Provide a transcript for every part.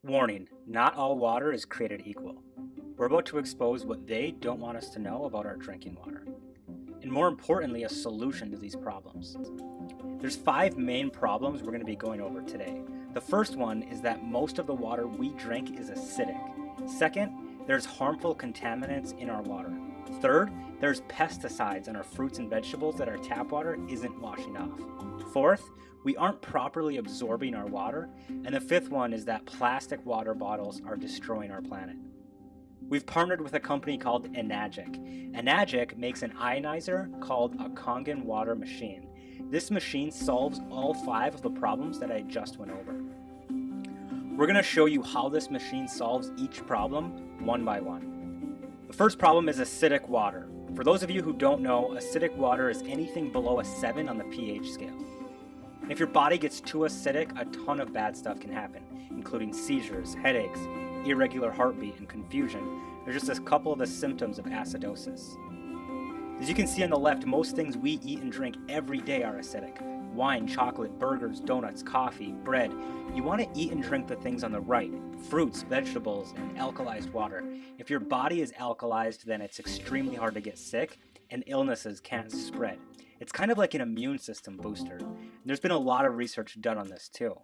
Warning, not all water is created equal. We're about to expose what they don't want us to know about our drinking water, and more importantly, a solution to these problems. There's 5 main problems we're going to be going over today. The first one is that most of the water we drink is acidic. Second, there's harmful contaminants in our water. Third, there's pesticides in our fruits and vegetables that our tap water isn't washing off. Fourth, we aren't properly absorbing our water. And the fifth one is that plastic water bottles are destroying our planet. We've partnered with a company called Enagic. Enagic makes an ionizer called a Kangen Water Machine. This machine solves all 5 of the problems that I just went over. We're going to show you how this machine solves each problem one by one. The first problem is acidic water. For those of you who don't know, acidic water is anything below a 7 on the pH scale. And if your body gets too acidic, a ton of bad stuff can happen, including seizures, headaches, irregular heartbeat, and confusion. They're just a couple of the symptoms of acidosis. As you can see on the left, most things we eat and drink every day are acidic. Wine, chocolate, burgers, donuts, coffee, bread. You want to eat and drink the things on the right: fruits, vegetables, and alkalized water. If your body is alkalized, then it's extremely hard to get sick, and illnesses can't spread. It's kind of like an immune system booster. There's been a lot of research done on this too.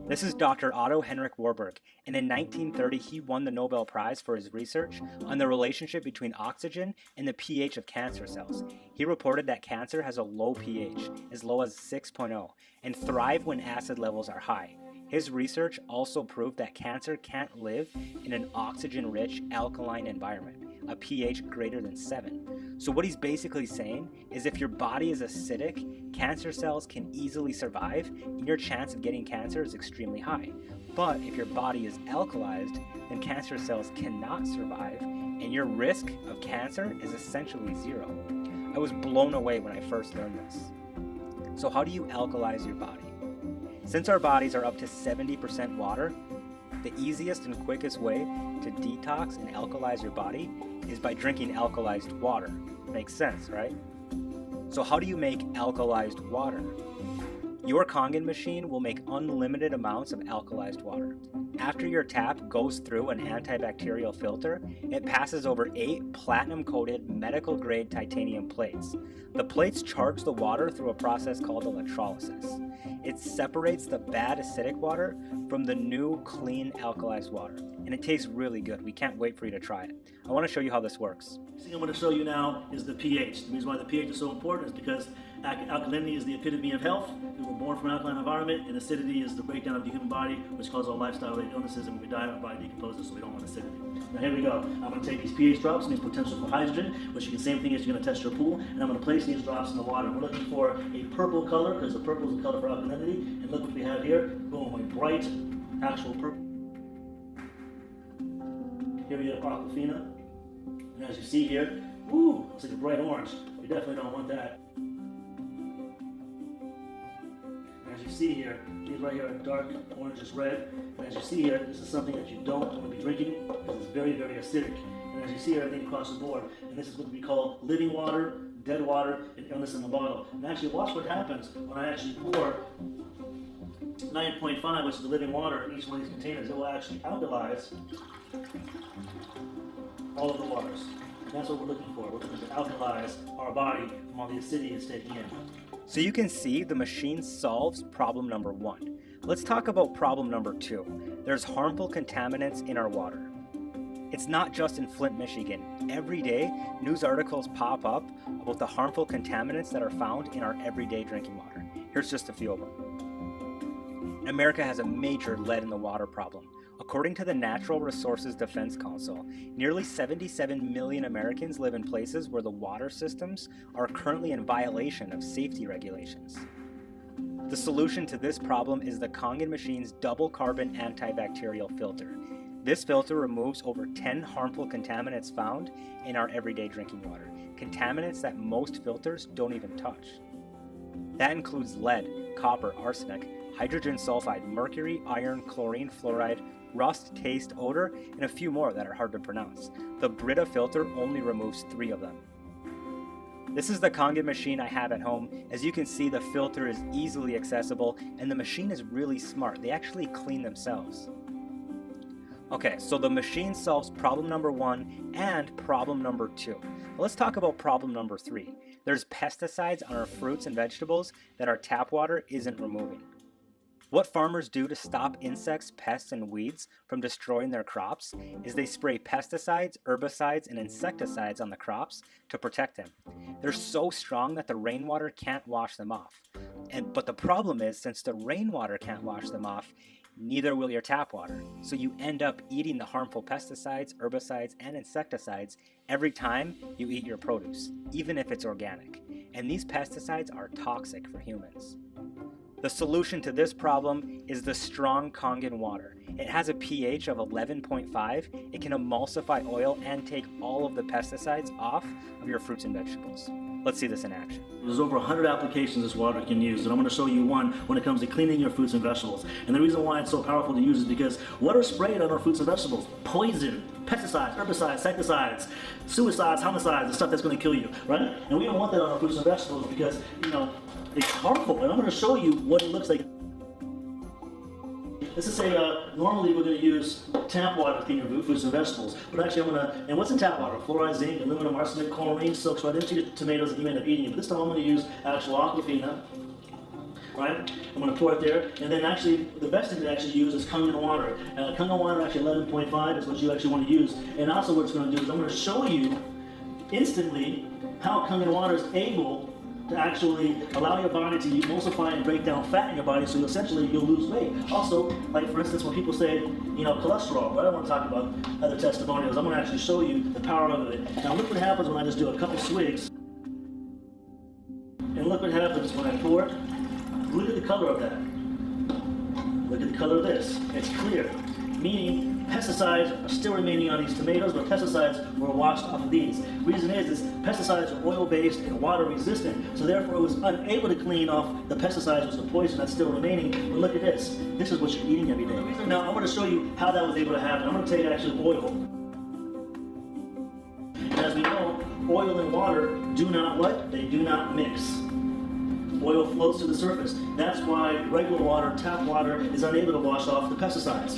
This is Dr. Otto Henrik Warburg, and in 1930 he won the Nobel Prize for his research on the relationship between oxygen and the pH of cancer cells. He reported that cancer has a low pH, as low as 6.0, and thrive when acid levels are high. His research also proved that cancer can't live in an oxygen-rich alkaline environment, a pH greater than 7. So what he's basically saying is if your body is acidic, cancer cells can easily survive and your chance of getting cancer is extremely high. But if your body is alkalized, then cancer cells cannot survive and your risk of cancer is essentially 0. I was blown away when I first learned this. So how do you alkalize your body? Since our bodies are up to 70% water, the easiest and quickest way to detox and alkalize your body is by drinking alkalized water. Makes sense, right? So how do you make alkalized water? Your Kangen machine will make unlimited amounts of alkalized water. After your tap goes through an antibacterial filter, it passes over 8 platinum-coated medical-grade titanium plates. The plates charge the water through a process called electrolysis. It separates the bad acidic water from the new, clean, alkalized water. And it tastes really good. We can't wait for you to try it. I want to show you how this works. The thing I'm going to show you now is the pH. The reason why the pH is so important is because alkalinity is the epitome of health. We were born from an alkaline environment, and acidity is the breakdown of the human body, which causes all lifestyle-related illnesses, and when we die, our body decomposes, so we don't want acidity. Now here we go. I'm going to take these pH drops, and these potential for hydrogen, which is the same thing as you're going to test your pool, and I'm going to place these drops in the water. We're looking for a purple color, because the purple is the color for alkalinity, and look what we have here. Boom, a bright, actual purple. Here we have aquafina, and as you see here, ooh, it's like a bright orange. We definitely don't want that. And as you see here, these right here are dark orange is red. And as you see here, this is something that you don't want to be drinking because it's very, very acidic. And as you see here, everything across the board. And this is what we call living water, dead water, and illness in the bottle. And actually, watch what happens when I actually pour 9.5, which is the living water, in each one of these containers. It will actually alkalize all of the waters. And that's what we're looking for. We're looking to alkalize our body from all the acidity it's taking in. So you can see the machine solves problem number 1. Let's talk about problem number 2. There's harmful contaminants in our water. It's not just in Flint, Michigan. Every day, news articles pop up about the harmful contaminants that are found in our everyday drinking water. Here's just a few of them. America has a major lead in the water problem. According to the Natural Resources Defense Council, nearly 77 million Americans live in places where the water systems are currently in violation of safety regulations. The solution to this problem is the Kangen machine's double carbon antibacterial filter. This filter removes over 10 harmful contaminants found in our everyday drinking water, contaminants that most filters don't even touch. That includes lead, copper, arsenic, hydrogen sulfide, mercury, iron, chlorine, fluoride, rust, taste, odor, and a few more that are hard to pronounce. The Brita filter only removes 3 of them. This is the Kangen machine I have at home. As you can see, the filter is easily accessible and the machine is really smart. They actually clean themselves. Okay, so the machine solves problem number 1 and problem number 2. Let's talk about problem number 3. There's pesticides on our fruits and vegetables that our tap water isn't removing. What farmers do to stop insects, pests, and weeds from destroying their crops is they spray pesticides, herbicides, and insecticides on the crops to protect them. They're so strong that the rainwater can't wash them off. But the problem is, since the rainwater can't wash them off, neither will your tap water. So you end up eating the harmful pesticides, herbicides, and insecticides every time you eat your produce, even if it's organic. And these pesticides are toxic for humans. The solution to this problem is the strong Kangen water. It has a pH of 11.5. It can emulsify oil and take all of the pesticides off of your fruits and vegetables. Let's see this in action. There's over 100 applications this water can use, and I'm going to show you one when it comes to cleaning your fruits and vegetables. And the reason why it's so powerful to use is because what are sprayed on our fruits and vegetables? Poison, pesticides, herbicides, insecticides, suicides, homicides, the stuff that's going to kill you, right? And we don't want that on our fruits and vegetables because, it's harmful. And I'm going to show you what it looks like. Let's just say normally we're going to use tap water to clean your fruits and vegetables, but actually and what's in tap water? Fluoride, zinc, aluminum, arsenic, chlorine, soaks right into your tomatoes and you end up eating it. But this time I'm going to use actual aquafina, right? I'm going to pour it there, and then actually the best thing to actually use is Kangen water. Kangen water actually 11.5 is what you actually want to use. And also what it's going to do is I'm going to show you instantly how Kangen water is able to actually allow your body to emulsify and break down fat in your body, so essentially you'll lose weight. Also, like for instance, when people say, cholesterol, but I don't want to talk about other testimonials, I'm going to actually show you the power of it. Now look what happens when I just do a couple swigs, and look what happens when I pour it. Look at the color of that. Look at the color of this. It's clear, meaning pesticides are still remaining on these tomatoes, but pesticides were washed off of these. Reason is pesticides are oil-based and water-resistant, so therefore it was unable to clean off the pesticides, which is the poison that's still remaining. But look at this. This is what you're eating every day. Now I'm going to show you how that was able to happen. I'm going to take actually oil. And as we know, oil and water do not what? They do not mix. Oil floats to the surface. That's why regular water, tap water, is unable to wash off the pesticides.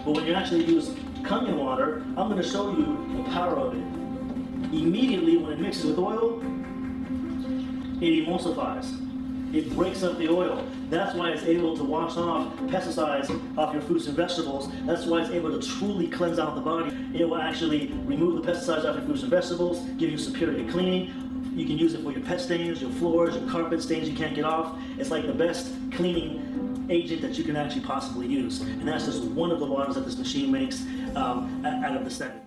But when you actually use Kangen water, I'm going to show you the power of it. Immediately when it mixes with oil, it emulsifies. It breaks up the oil. That's why it's able to wash off pesticides off your fruits and vegetables. That's why it's able to truly cleanse out the body. It will actually remove the pesticides off your fruits and vegetables, give you superior cleaning. You can use it for your pet stains, your floors, your carpet stains you can't get off. It's like the best cleaning agent that you can actually possibly use. And that's just one of the waters that this machine makes out of the 7.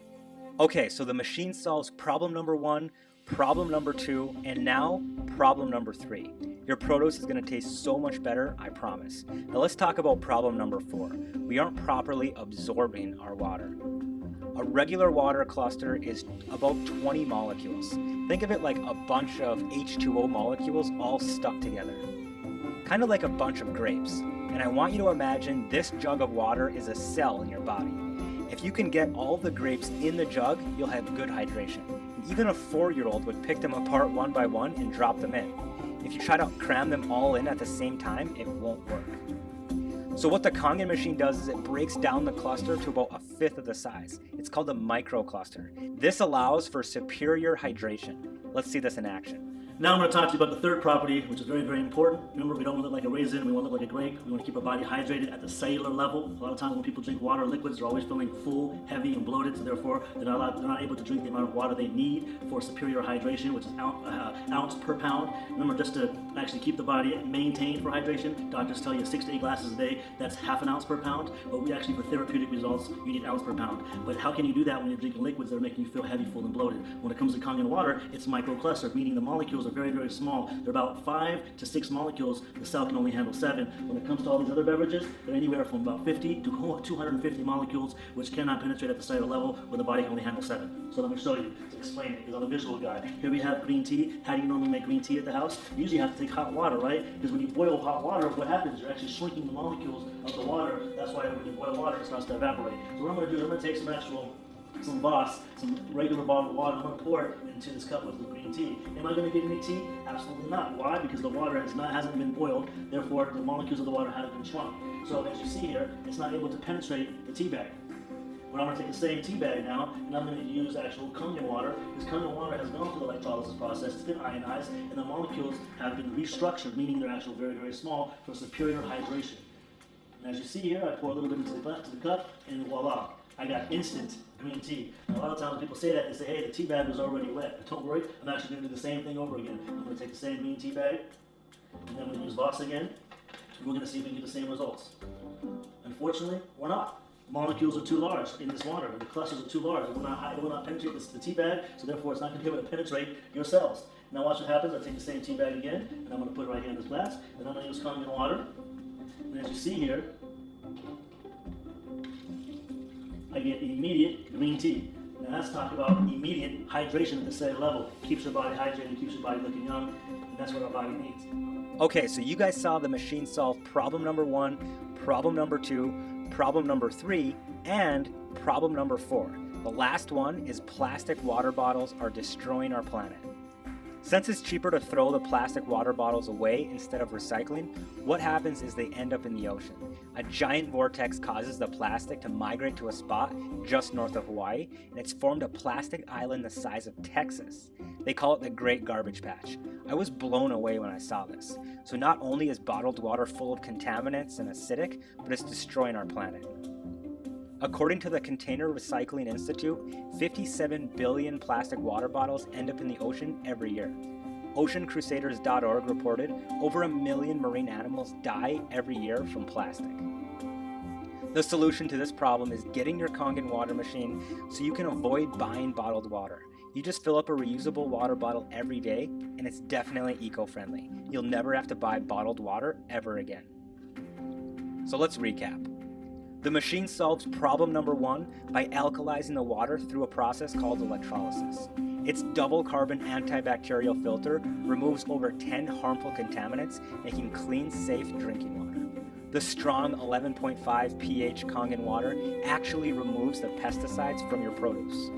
Okay, so the machine solves problem number 1, problem number 2, and now problem number 3. Your produce is going to taste so much better, I promise. Now let's talk about problem number 4. We aren't properly absorbing our water. A regular water cluster is about 20 molecules. Think of it like a bunch of H2O molecules all stuck together. Kind of like a bunch of grapes. And I want you to imagine this jug of water is a cell in your body. If you can get all the grapes in the jug, you'll have good hydration. Even a 4-year-old would pick them apart one by one and drop them in. If you try to cram them all in at the same time, it won't work. So what the Kangen machine does is it breaks down the cluster to about 1/5 of the size. It's called a microcluster. This allows for superior hydration. Let's see this in action. Now I'm going to talk to you about the third property, which is very, very important. Remember, we don't want to look like a raisin, we want to look like a grape. We want to keep our body hydrated at the cellular level. A lot of times when people drink water or liquids, they're always feeling full, heavy, and bloated, so therefore they're not able to drink the amount of water they need for superior hydration, which is ounce per pound. Remember, just to actually keep the body maintained for hydration, doctors tell you 6 to 8 glasses a day, that's half an ounce per pound, but we actually, for therapeutic results, you need ounce per pound. But how can you do that when you're drinking liquids that are making you feel heavy, full, and bloated? When it comes to Kangen water, it's microcluster, meaning the molecules are very, very small. They're about 5 to 6 molecules. The cell can only handle 7. When it comes to all these other beverages, they're anywhere from about 50 to 250 molecules, which cannot penetrate at the cellular level, where the body can only handle 7. So let me show you to explain it, because I'm a visual guy. Here we have green tea. How do you normally make green tea at the house? You usually have to take hot water, right? Because when you boil hot water, what happens? You're actually shrinking the molecules of the water. That's why when you boil water, it starts to evaporate. So what I'm going to do is I'm going to take some regular bottled water, I'm going to pour it into this cup with the green tea. Am I going to get any tea? Absolutely not. Why? Because the water hasn't been boiled, therefore the molecules of the water haven't been shrunk. So as you see here, it's not able to penetrate the tea bag. But I'm going to take the same tea bag now, and I'm going to use actual Kangen water, because Kangen water has gone through the electrolysis process, it's been ionized, and the molecules have been restructured, meaning they're actually very, very small, for superior hydration. And as you see here, I pour a little bit into the cup, and voila, I got instant green tea. Now, a lot of times when people say that, they say, hey, the tea bag was already wet. But don't worry, I'm actually going to do the same thing over again. I'm going to take the same green tea bag, and then I'm going to use Voss again, and we're going to see if we can get the same results. Unfortunately, we're not. Molecules are too large in this water. The clusters are too large. It will not penetrate the tea bag, so therefore it's not going to be able to penetrate your cells. Now watch what happens. I take the same tea bag again, and I'm going to put it right here in this glass, and I'm going to use Kangen water. And as you see here, I get immediate green tea. Now let's talk about immediate hydration at the cellular level. Keeps your body hydrated, keeps your body looking young, and that's what our body needs. Okay, so you guys saw the machine solve problem number 1, problem number 2, problem number 3, and problem number 4. The last one is plastic water bottles are destroying our planet. Since it's cheaper to throw the plastic water bottles away instead of recycling, what happens is they end up in the ocean. A giant vortex causes the plastic to migrate to a spot just north of Hawaii, and it's formed a plastic island the size of Texas. They call it the Great Garbage Patch. I was blown away when I saw this. So not only is bottled water full of contaminants and acidic, but it's destroying our planet. According to the Container Recycling Institute, 57 billion plastic water bottles end up in the ocean every year. OceanCrusaders.org reported over 1 million marine animals die every year from plastic. The solution to this problem is getting your Kangen water machine so you can avoid buying bottled water. You just fill up a reusable water bottle every day, and it's definitely eco-friendly. You'll never have to buy bottled water ever again. So let's recap. The machine solves problem number 1 by alkalizing the water through a process called electrolysis. Its double carbon antibacterial filter removes over 10 harmful contaminants, making clean, safe drinking water. The strong 11.5 pH Kangen water actually removes the pesticides from your produce.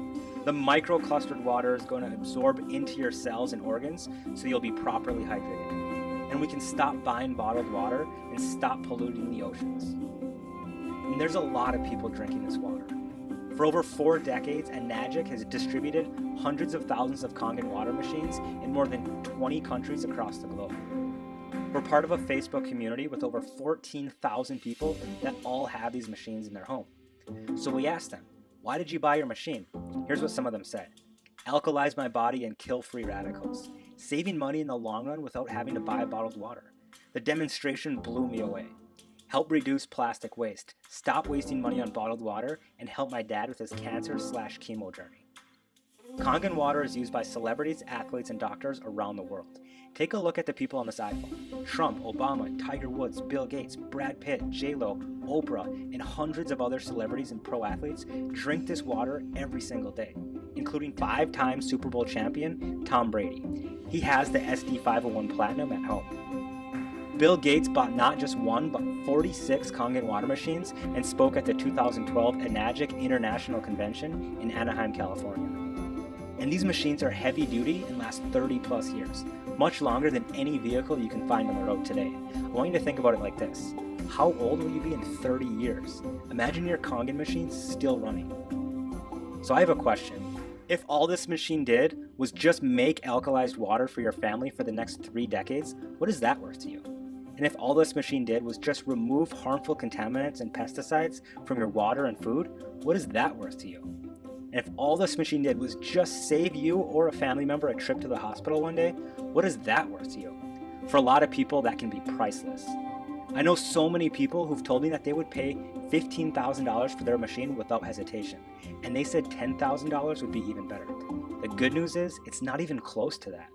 The microclustered water is going to absorb into your cells and organs so you'll be properly hydrated. And we can stop buying bottled water and stop polluting the oceans. And there's a lot of people drinking this water. For over 4 decades, Enagic has distributed hundreds of thousands of Kangen water machines in more than 20 countries across the globe. We're part of a Facebook community with over 14,000 people that all have these machines in their home. So we asked them, why did you buy your machine? Here's what some of them said. Alkalize my body and kill free radicals. Saving money in the long run without having to buy bottled water. The demonstration blew me away. Help reduce plastic waste, stop wasting money on bottled water, and help my dad with his cancer/chemo journey. Kangen water is used by celebrities, athletes, and doctors around the world. Take a look at the people on this iPhone. Trump, Obama, Tiger Woods, Bill Gates, Brad Pitt, J-Lo, Oprah, and hundreds of other celebrities and pro athletes drink this water every single day, including 5-time Super Bowl champion Tom Brady. He has the SD501 Platinum at home. Bill Gates bought not just 1, but 46 Kangen water machines and spoke at the 2012 Enagic International Convention in Anaheim, California. And these machines are heavy duty and last 30 plus years, much longer than any vehicle you can find on the road today. I want you to think about it like this. How old will you be in 30 years? Imagine your Kangen machine still running. So I have a question. If all this machine did was just make alkalized water for your family for the next 3 decades, what is that worth to you? And if all this machine did was just remove harmful contaminants and pesticides from your water and food, what is that worth to you? And if all this machine did was just save you or a family member a trip to the hospital one day, what is that worth to you? For a lot of people, that can be priceless. I know so many people who've told me that they would pay $15,000 for their machine without hesitation, and they said $10,000 would be even better. The good news is, it's not even close to that.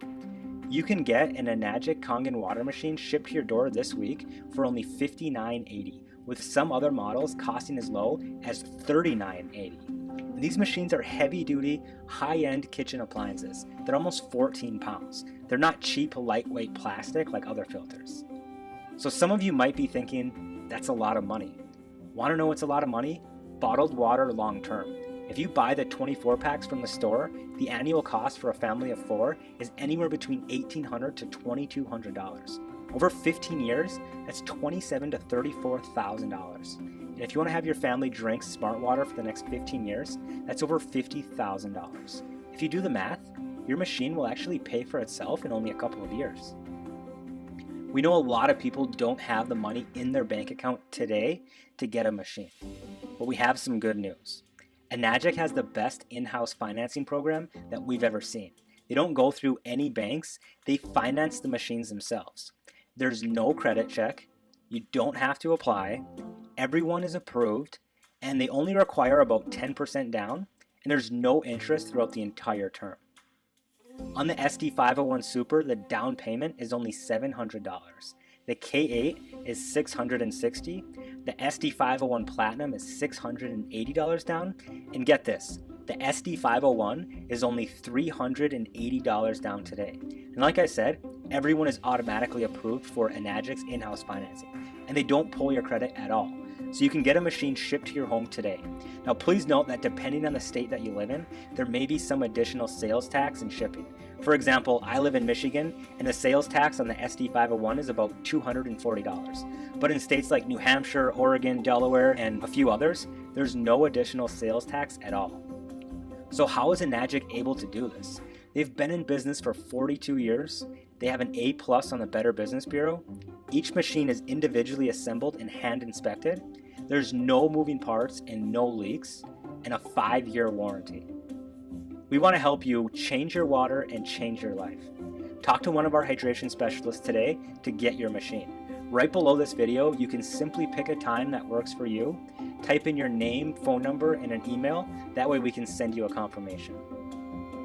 You can get an Enagic Kangen water machine shipped to your door this week for only $59.80, with some other models costing as low as $39.80. And these machines are heavy-duty, high-end kitchen appliances. They're almost 14 pounds. They're not cheap, lightweight plastic like other filters. So some of you might be thinking, that's a lot of money. Want to know what's a lot of money? Bottled water long-term. If you buy the 24 packs from the store, the annual cost for a family of 4 is anywhere between $1,800 to $2,200. Over 15 years, that's $27,000 to $34,000. And if you want to have your family drink smart water for the next 15 years, that's over $50,000. If you do the math, your machine will actually pay for itself in only a couple of years. We know a lot of people don't have the money in their bank account today to get a machine, but we have some good news. Enagic has the best in-house financing program that we've ever seen. They don't go through any banks, they finance the machines themselves. There's no credit check, you don't have to apply, everyone is approved, and they only require about 10% down, and there's no interest throughout the entire term. On the SD501 Super, the down payment is only $700. The K8 is $660. The SD501 Platinum is $680 down. And get this, the SD501 is only $380 down today. And like I said, everyone is automatically approved for Enagic's in-house financing, and they don't pull your credit at all. So you can get a machine shipped to your home today. Now please note that depending on the state that you live in, there may be some additional sales tax and shipping. For example, I live in Michigan and the sales tax on the SD501 is about $240. But in states like New Hampshire, Oregon, Delaware, and a few others, there's no additional sales tax at all. So how is Enagic able to do this? They've been in business for 42 years. They have an A+ on the Better Business Bureau. Each machine is individually assembled and hand inspected. There's no moving parts and no leaks, and a 5-year warranty. We want to help you change your water and change your life. Talk to one of our hydration specialists today to get your machine. Right below this video, you can simply pick a time that works for you, type in your name, phone number, and an email. That way we can send you a confirmation.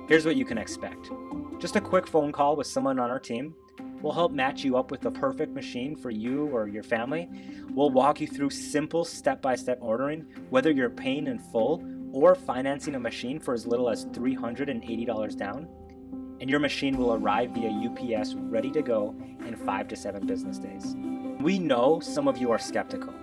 Here's what you can expect. Just a quick phone call with someone on our team. We'll help match you up with the perfect machine for you or your family. We'll walk you through simple step-by-step ordering, whether you're paying in full or financing a machine for as little as $380 down. And your machine will arrive via UPS ready to go in 5 to 7 business days. We know some of you are skeptical,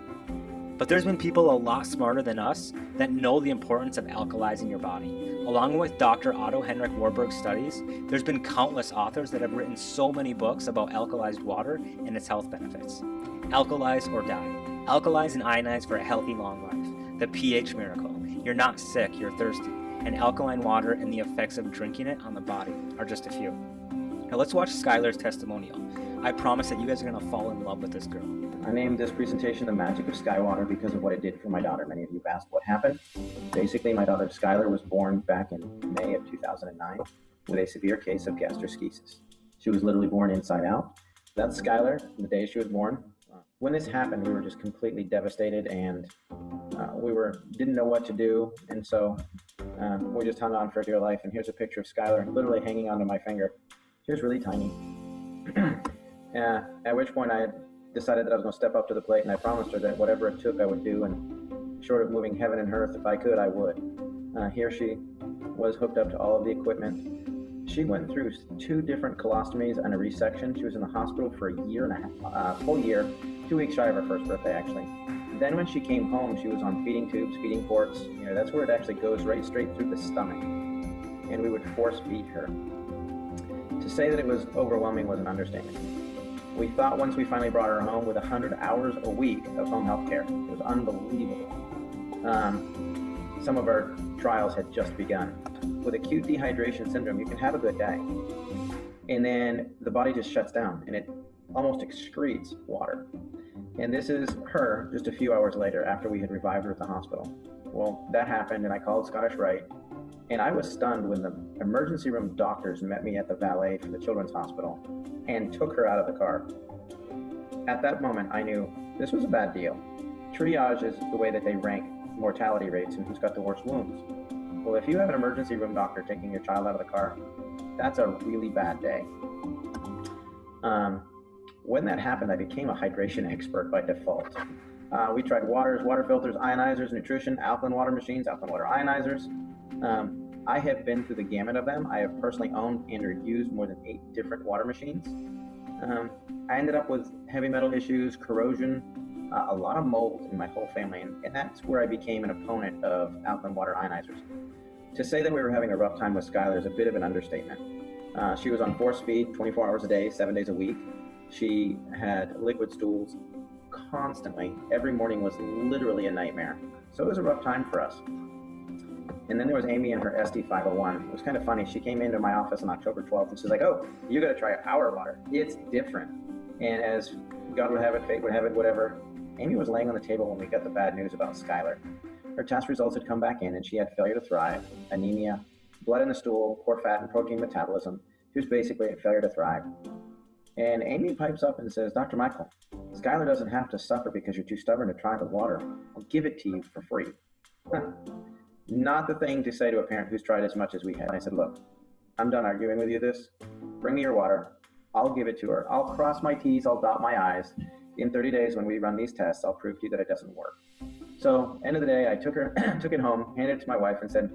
but there's been people a lot smarter than us that know the importance of alkalizing your body. Along with Dr. Otto Henrik Warburg's studies, there's been countless authors that have written so many books about alkalized water and its health benefits. Alkalize or die. Alkalize and ionize for a healthy long life. The pH miracle. You're not sick, you're thirsty. And alkaline water and the effects of drinking it on the body are just a few. Now let's watch Skylar's testimonial. I promise that you guys are going to fall in love with this girl. I named this presentation The Magic of Skywater because of what it did for my daughter. Many of you asked what happened. Basically, my daughter Skylar was born back in May of 2009 with a severe case of gastroschisis. She was literally born inside out. That's Skylar, the day she was born. When this happened, we were just completely devastated, and we didn't know what to do, and so we just hung on for dear life. And here's a picture of Skylar literally hanging onto my finger. She was really tiny. At which point I decided that I was going to step up to the plate, and I promised her that whatever it took I would do, and short of moving heaven and earth, if I could, I would. Here she was hooked up to all of the equipment. She went through 2 different colostomies and a resection. She was in the hospital for a year and a half, full year, 2 weeks shy of her first birthday actually. Then when she came home, she was on feeding tubes, feeding ports. You know, that's where it actually goes right straight through the stomach, and we would force feed her. To say that it was overwhelming was an understatement. We thought once we finally brought her home with 100 hours a week of home health care, it was unbelievable. Some of our trials had just begun. With acute dehydration syndrome, you can have a good day, and then the body just shuts down and it almost excretes water. And this is her just a few hours later after we had revived her at the hospital. Well, that happened, and I called Scottish Rite, and I was stunned when the emergency room doctors met me at the valet for the Children's Hospital and took her out of the car. At that moment, I knew this was a bad deal. Triage is the way that they rank mortality rates and who's got the worst wounds. Well, if you have an emergency room doctor taking your child out of the car, that's a really bad day. When that happened, I became a hydration expert by default. We tried waters, water filters, ionizers, nutrition, alkaline water machines, alkaline water ionizers. I have been through the gamut of them. I have personally owned and or used more than 8 different water machines. I ended up with heavy metal issues, corrosion, a lot of mold in my whole family, and that's where I became an opponent of alkaline water ionizers. To say that we were having a rough time with Skylar is a bit of an understatement. She was on force feed 24 hours a day, 7 days a week. She had liquid stools constantly. Every morning was literally a nightmare. So it was a rough time for us. And then there was Amy and her SD501. It was kind of funny. She came into my office on October 12th and she's like, oh, you got to try our water. It's different. And as God would have it, fate would have it, whatever, Amy was laying on the table when we got the bad news about Skylar. Her test results had come back in and she had failure to thrive, anemia, blood in the stool, poor fat and protein metabolism. She was basically a failure to thrive. And Amy pipes up and says, Dr. Michael, Skylar doesn't have to suffer because you're too stubborn to try the water. I'll give it to you for free. Not the thing to say to a parent who's tried as much as we had. And I said, look, I'm done arguing with you this. Bring me your water. I'll give it to her. I'll cross my T's. I'll dot my I's. In 30 days when we run these tests, I'll prove to you that it doesn't work. So end of the day, I took it home, handed it to my wife and said,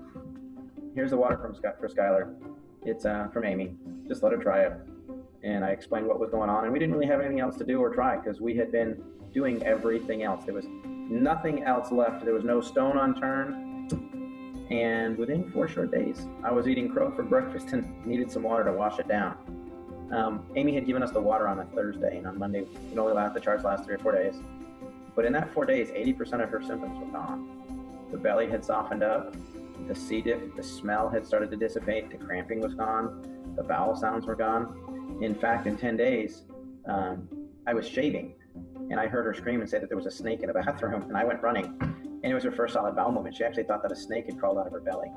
here's the water for Skylar. It's from Amy. Just let her try it. And I explained what was going on. And we didn't really have anything else to do or try because we had been doing everything else. There was nothing else left. There was no stone unturned. And within 4 short days, I was eating crow for breakfast and needed some water to wash it down. Amy had given us the water on a Thursday, and on Monday, the charts last 3 or 4 days. But in that 4 days, 80% of her symptoms were gone. The belly had softened up, the C. diff, the smell had started to dissipate, the cramping was gone, the bowel sounds were gone. In fact, in 10 days, I was shaving, and I heard her scream and say that there was a snake in the bathroom, and I went running. And it was her first solid bowel movement. She actually thought that a snake had crawled out of her belly.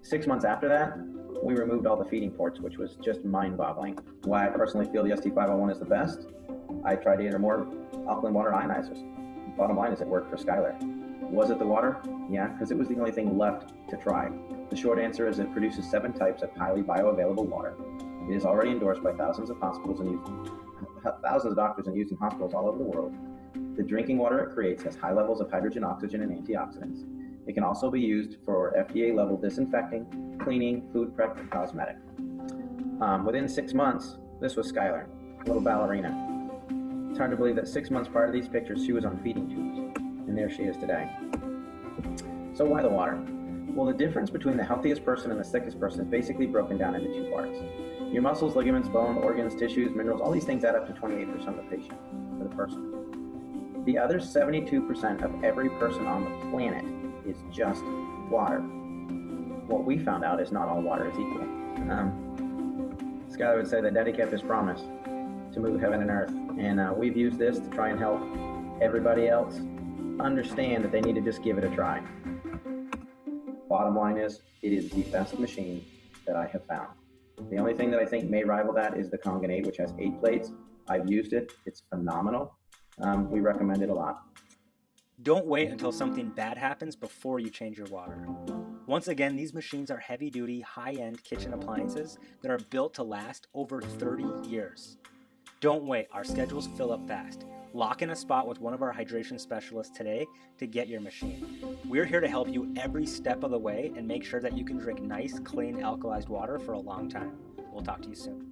6 months after that, we removed all the feeding ports, which was just mind-boggling. Why I personally feel the SD501 is the best, I tried 8 or more alkaline water ionizers. Bottom line is it worked for Skylar. Was it the water? Yeah, because it was the only thing left to try. The short answer is it produces 7 types of highly bioavailable water. It is already endorsed by thousands of hospitals and thousands of doctors and used in hospitals all over the world. The drinking water it creates has high levels of hydrogen, oxygen, and antioxidants. It can also be used for FDA-level disinfecting, cleaning, food prep, and cosmetic. Within 6 months, this was Skylar, a little ballerina. It's hard to believe that 6 months prior to these pictures, she was on feeding tubes, and there she is today. So why the water? Well, the difference between the healthiest person and the sickest person is basically broken down into 2 parts. Your muscles, ligaments, bone, organs, tissues, minerals, all these things add up to 28% of the patient, or the person. The other 72% of every person on the planet is just water. What we found out is not all water is equal. Skylar would say that Daddy kept his promise to move heaven and earth, and we've used this to try and help everybody else understand that they need to just give it a try. Bottom line is, it is the best machine that I have found. The only thing that I think may rival that is the Kangen 8, which has 8 plates. I've used it. It's phenomenal. We recommend it a lot. Don't wait until something bad happens before you change your water. Once again, these machines are heavy-duty, high-end kitchen appliances that are built to last over 30 years. Don't wait, our schedules fill up fast. Lock in a spot with one of our hydration specialists today to get your machine. We're here to help you every step of the way and make sure that you can drink nice, clean, alkalized water for a long time. We'll talk to you soon.